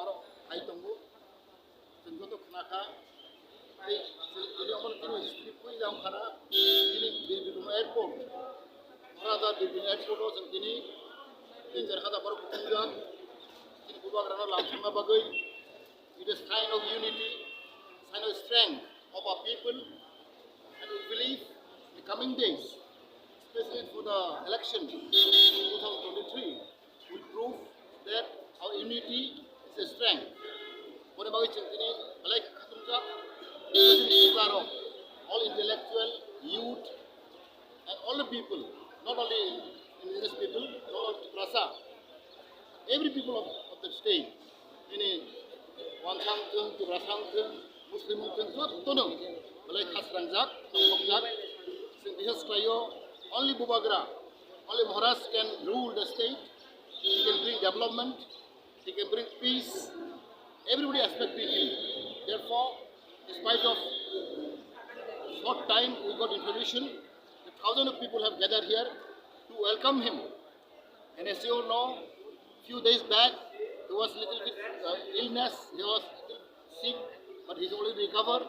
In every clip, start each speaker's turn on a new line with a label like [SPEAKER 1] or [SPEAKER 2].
[SPEAKER 1] aro hai tongo जोंथ' खोनाखा जोंनि अमर दिनै हिस्ट्रि फैलाम खाना दिनै बिरबिरुम एयारपर्ट क'क्राझार बिरबिरुम एयारपर्टआव जों दिनै टिचार हादाफोर खुंगोन दिनै बुबाग्रानो लामसंना बागै it is sign of unity, sign of strength of our people, and we believe in the coming days, especially for the election 2023, will prove that our unity is a strength. Bone bagai जों दिनै balai khatumjak all intellectual, youth, and all the people, not only indigenous people, not only Rasa, every people of the state, ini Wansangtung, Tibrasangtung, Muslimungtung, Jotono, balai khasrangjak, nokjakha, जों बिसेस खालायो only Bubagra, only Maharaj can rule the state, he can bring development, he can bring peace, everybody expecting him. Therefore, in spite of short time we got information, thousands of people have gathered here to welcome him. And as you all know, few days back, he was little bit illness, he was sick, but he's already recovered.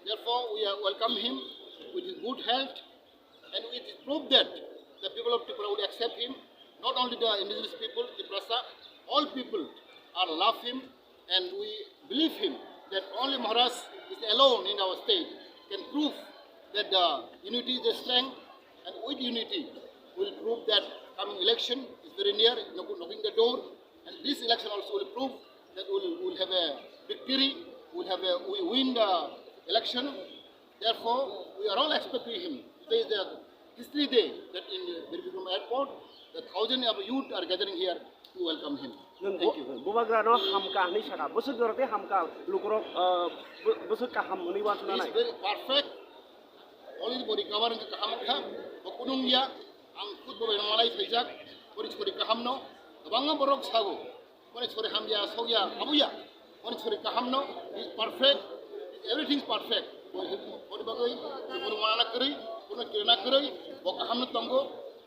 [SPEAKER 1] Therefore, we welcome him with his good health, and it is proof that the people of Tripura would accept him. Not only the indigenous people, Tripura, all people are love him, and we believe him that only Maharaj is alone in our state can prove that the unity is the strength, and with unity will prove that coming election is very near, knocking the door, and this election also will prove that we will have a victory, we win the election. Therefore, we are all expecting him. Today is the history day that in Birbirum Airport, the thousands of youth are gathering here to welcome him. Thank you.
[SPEAKER 2] Bubagra no hamka ni saka. Busuk dorate hamka lukurok busuk kaham ni wan sunanai.
[SPEAKER 1] It's very perfect. Only the body cover and kaham kha. Bakunung ya ang khud bobai malai fejak. Body kaham no. Bangam borok sago. Body chore ham ya sogya abuya. Body chore kaham no. It's perfect. Everything is perfect. Body bagai. Body mana kiri. Body kirana kiri. Bokaham no tongo.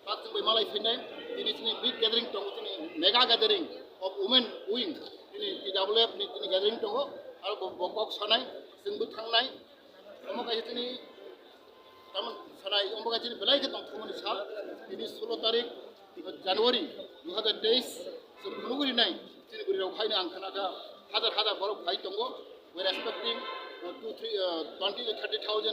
[SPEAKER 1] Patung bobai malai fejak. Ini sini big gathering tongo sini mega gathering of women wing. Ini TWF ini gathering tongo. Aru bokok sanai. Singbu thangnai. Omo kai sini taman sanai. Omo kai sini belai ke tong thumani sal. Ini 16 tarik January 2023. Sebelum nai sini beri rauhai ni angkana ka hadar borok khai tongo. We are expecting 20 to 30,000